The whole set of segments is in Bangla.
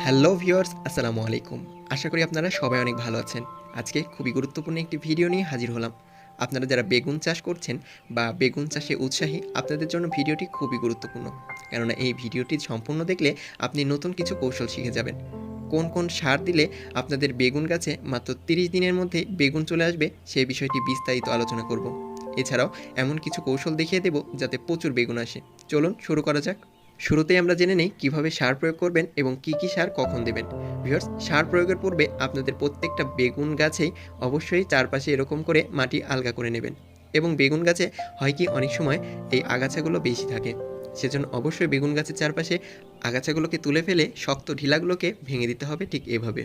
হ্যালো ভিউয়ার্স, আসসালামু আলাইকুম। আশা করি আপনারা সবাই অনেক ভালো আছেন। আজকে খুবই গুরুত্বপূর্ণ একটি ভিডিও নিয়ে হাজির হলাম। আপনারা যারা বেগুন চাষ করছেন বা বেগুন চাষে উৎসাহী, আপনাদের জন্য ভিডিওটি খুবই গুরুত্বপূর্ণ। কেননা এই ভিডিওটি সম্পূর্ণ দেখলে আপনি নতুন কিছু কৌশল শিখে যাবেন। কোন কোন সার দিলে আপনাদের বেগুন গাছে মাত্র ৩০ দিনের মধ্যে বেগুন চলে আসবে, সেই বিষয়টি বিস্তারিত আলোচনা করব। এছাড়াও এমন কিছু কৌশল দেখিয়ে দেব যাতে প্রচুর বেগুন আসে। চলুন শুরু করা যাক। শুরুতেই আমরা জেনে নেই কিভাবে সার প্রয়োগ করবেন এবং কি সার কখন দেবেন। ভিউয়ার্স, সার প্রয়োগের পূর্বে আপনাদের প্রত্যেকটা বেগুন গাছেই অবশ্যই চারপাশে এরকম করে মাটি আলগা করে নেবেন। এবং বেগুন গাছে হয় কি অনেক সময় এই আগাছাগুলো বেশি থাকে, সেজন্য অবশ্যই বেগুন গাছের চারপাশে আগাছাগুলোকে তুলে ফেলে শক্ত ঢিলাগুলোকে ভেঙে দিতে হবে ঠিক এভাবে।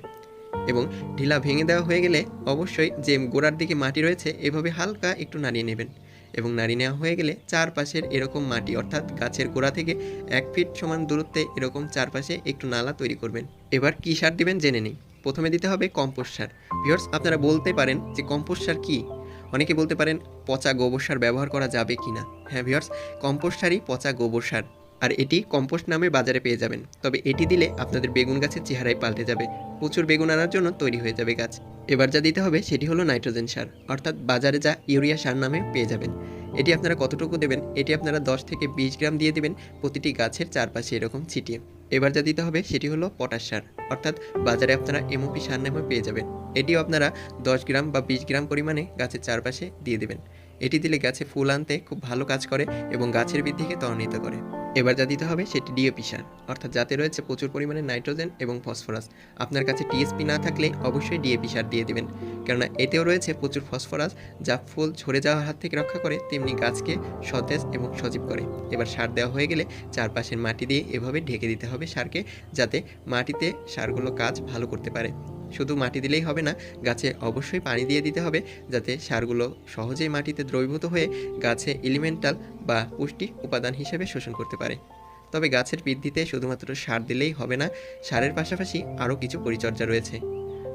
এবং ঢিলা ভেঙে দেওয়া হয়ে গেলে অবশ্যই যে গোড়ার দিকে মাটি রয়েছে এভাবে হালকা একটু নাড়িয়ে নেবেন। এবং নাড়িয়ে নেওয়া হয়ে গেলে চারপাশের এরকম মাটি অর্থাৎ গাছের গোড়া থেকে 1 ফিট সমান দূরত্বে এরকম চারপাশে একটু নালা তৈরি করবেন। এবার কী সার দিবেন জেনে নিই। প্রথমে দিতে হবে কম্পোস্ট সার। ভিউয়ার্স, আপনারা বলতে পারেন যে কম্পোস্ট সার কী? অনেকে বলতে পারেন পচা গোবর সার ব্যবহার করা যাবে কি না। হ্যাঁ ভিউয়ার্স, কম্পোস্ট সারই পচা গোবর সার। আর এটি কম্পোস্ট নামে বাজারে পেয়ে যাবেন। তবে এটি দিলে আপনাদের বেগুন গাছের চেহারাই পাল্টে যাবে। প্রচুর বেগুন আনার জন্য তৈরি হয়ে যাবে গাছ। এবার যা দিতে হবে সেটি হলো নাইট্রোজেন সার, অর্থাৎ বাজারে যা ইউরিয়া সার নামে পেয়ে যাবেন। এটি আপনারা কতটুকু দেবেন? এটি আপনারা 10 থেকে 20 গ্রাম দিয়ে দেবেন প্রতিটি গাছের চারপাশে এরকম ছিটিয়ে। এবার যা দিতে হবে সেটি হলো পটাশ সার, অর্থাৎ বাজারে আপনারা এমওপি সার নামে পেয়ে যাবেন। এটিও আপনারা 10 গ্রাম বা 20 গ্রাম পরিমাণে গাছের চারপাশে দিয়ে দেবেন। এটি দিলে গাছে ফুল আনতে খুব ভালো কাজ করে এবং গাছের বৃদ্ধিকে ত্বরান্বিত করে। এবার যা দিতে হবে সেটি ডিএপি সার, অর্থাৎ যাতে রয়েছে প্রচুর পরিমাণে নাইট্রোজেন এবং ফসফরাস। আপনার কাছে টিএসপি না থাকলে অবশ্যই ডিএপি সার দিয়ে দেবেন, কেননা এতেও রয়েছে প্রচুর ফসফরাস, যা ফুল ঝরে যাওয়ার হাত থেকে রক্ষা করে, তেমনি গাছকে সতেজ এবং সজীব করে। এবার সার দেওয়া হয়ে গেলে চারপাশের মাটি দিয়ে এভাবে ঢেকে দিতে হবে সারকে, যাতে মাটিতে সারগুলো কাজ ভালো করতে পারে। শুধু মাটি দিলেই হবে না, গাছে অবশ্যই পানি দিয়ে দিতে হবে, যাতে সারগুলো সহজেই মাটিতে দ্রবীভূত হয়ে গাছে এলিমেন্টাল বা পুষ্টি উপাদান হিসেবে শোষণ করতে পারে। তবে গাছের বৃদ্ধিতে শুধুমাত্র সার দিলেই হবে না, সারের পাশাপাশি আরও কিছু পরিচর্যা রয়েছে।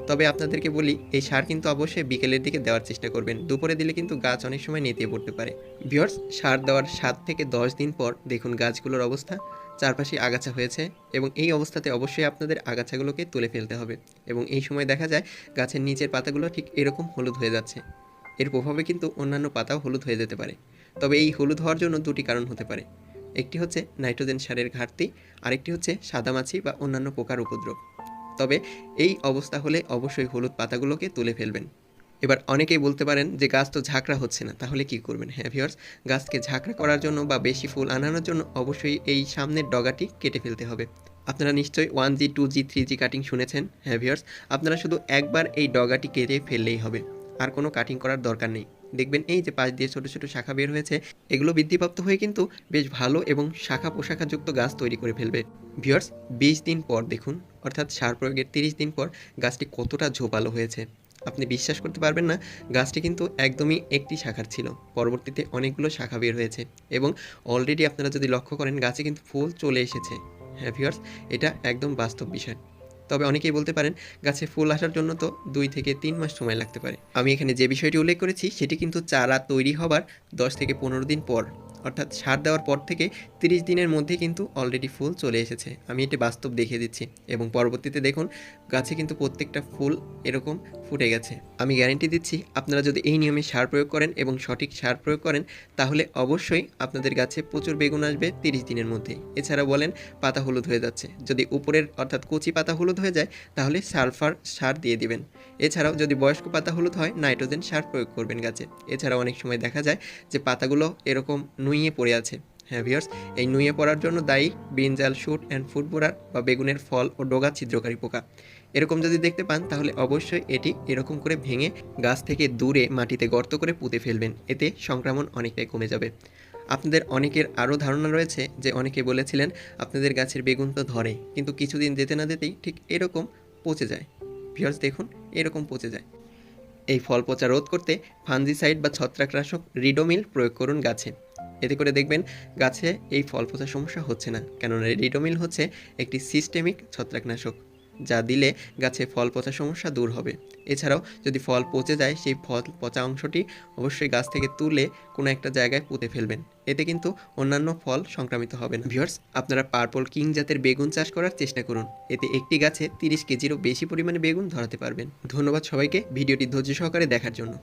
তবে আপনাদেরকে বলি, এই সার কিন্তু অবশ্যই বিকেলের দিকে দেওয়ার চেষ্টা করবেন। দুপুরে দিলে কিন্তু গাছ অনেক সময় নেতিয়ে পড়তে পারে। ভিউয়ার্স, সার দেওয়ার 7 থেকে 10 দিন পর দেখুন গাছগুলোর অবস্থা, চারপাশে আগাছা হয়েছে এবং এই অবস্থাতে অবশ্যই আপনাদের আগাছাগুলোকে তুলে ফেলতে হবে। এবং এই সময় দেখা যায় গাছের নিচের পাতাগুলো ঠিক এরকম হলুদ হয়ে যাচ্ছে। এর প্রভাবে কিন্তু অন্যান্য পাতাও হলুদ হয়ে যেতে পারে। তবে এই হলুদ হওয়ার জন্য দুটি কারণ হতে পারে। একটি হচ্ছে নাইট্রোজেন সারের ঘাটতি, আরেকটি হচ্ছে সাদামাছি বা অন্যান্য পোকার উপদ্রব। তবে এই অবস্থা হলে অবশ্যই হলুদ পাতাগুলোকে তুলে ফেলবেন। এবার অনেকেই বলতে পারেন যে গাছ তো ঝাঁকড়া হচ্ছে না, তাহলে কি করবেন? হ্যাঁ ভিউয়ার্স, গাছকে ঝাঁকড়া করার জন্য বা বেশি ফুল আনানোর জন্য অবশ্যই এই সামনের ডগাটি কেটে ফেলতে হবে। আপনারা নিশ্চয়ই 1G 2G 3G কাটিং শুনেছেন। হ্যাঁ ভিউয়ার্স, আপনারা শুধু একবার এই ডগাটি কেটে ফেললেই হবে, আর কোনো কাটিং করার দরকার নেই। দেখবেন এই যে পাশ দিয়ে ছোট ছোট শাখা বের হয়েছে, এগুলো বৃদ্ধিপ্রাপ্ত হয়ে কিন্তু বেশ ভালো এবং শাখা প্রশাখাযুক্ত গাছ তৈরি করে ফেলবে। ভিউয়ার্স, 20 দিন পর দেখুন, অর্থাৎ সার প্রয়োগের 30 দিন পর গাছটি কতটা ঝোপালো হয়েছে। আপনি বিশ্বাস করতে পারবেন না, গাছটি কিন্তু একদমই একটি শাখার ছিল, পরবর্তীতে অনেকগুলো শাখা বের হয়েছে এবং অলরেডি আপনারা যদি লক্ষ্য করেন গাছে কিন্তু ফুল চলে এসেছে। হ্যাঁ ভিউয়ার্স, এটা একদম বাস্তব বিষয়। তবে অনেকেই বলতে পারেন গাছে ফুল আসার জন্য তো 2 থেকে 3 মাস সময় লাগতে পারে। আমি এখানে যে বিষয়টি উল্লেখ করেছি সেটি কিন্তু চারা তৈরি হবার 10 থেকে 15 দিন পর, অর্থাৎ সার দেওয়ার পর থেকে 30 দিনের মধ্যে কিন্তু অলরেডি ফুল চলে এসেছে। আমি এটি বাস্তব দেখিয়ে দিচ্ছি এবং পরবর্তীতে দেখুন গাছে কিন্তু প্রত্যেকটা ফুল এরকম ফুটে গেছে। আমি গ্যারান্টি দিচ্ছি, আপনারা যদি এই নিয়মে সার প্রয়োগ করেন এবং সঠিক সার প্রয়োগ করেন, তাহলে অবশ্যই আপনাদের গাছে প্রচুর বেগুন আসবে 30 দিনের মধ্যেই। এছাড়া বলেন পাতা হলুদ হয়ে যাচ্ছে, যদি উপরের অর্থাৎ কচি পাতা হলুদ হয়ে যায় তাহলে সালফার সার দিয়ে দিবেন। এছাড়াও যদি বয়স্ক পাতা হলুদ হয় নাইট্রোজেন সার প্রয়োগ করবেন গাছে। এছাড়াও অনেক সময় দেখা যায় যে পাতাগুলো এরকম নুইয়ে পড়ে আছে। হ্যাঁ ভিউয়ার্স, এই নুইয়ে পড়ার জন্য দায়ী ব্রিনজাল শুট অ্যান্ড ফুড বোরার বা বেগুনের ফল ও ডগা ছিদ্রকারী পোকা। এরকম যদি দেখতে পান তাহলে অবশ্যই এটি এরকম করে ভেঙে গাছ থেকে দূরে মাটিতে গর্ত করে পুঁতে ফেলবেন, এতে সংক্রমণ অনেকটাই কমে যাবে। আপনাদের অনেকের আরও ধারণা রয়েছে যে অনেকে বলেছিলেন আপনাদের গাছের বেগুন তো ধরে, কিন্তু কিছুদিন যেতে না যেতেই ঠিক এরকম পচে যায়। ভিউয়ার্স দেখুন, এরকম পচে যায়। এই ফল পচা রোধ করতে ফাঞ্জিসাইড বা ছত্রাকনাশক রিডোমিল প্রয়োগ করুন গাছে। এতে করে দেখবেন গাছে এই ফল পচা সমস্যা হচ্ছে না, কেননা রিডোমিল হচ্ছে একটি সিস্টেমিক ছত্রাকনাশক, যা দিলে গাছে ফল পচা সমস্যা দূর হবে। এছাড়াও যদি ফল পচে যায় সেই ফল পচা অংশটি অবশ্যই গাছ থেকে তুলে কোনো একটা জায়গায় পুঁতে ফেলবেন। এতে কিন্তু অন্যান্য ফল সংক্রামিত হবে না। ভিউয়ার্স, আপনারা পার্পল কিং জাতের বেগুন চাষ করার চেষ্টা করুন। এতে একটি গাছে 30 কেজিরও বেশি পরিমাণে বেগুন ধরাতে পারবেন। ধন্যবাদ সবাইকে ভিডিওটি ধৈর্য সহকারে দেখার জন্য।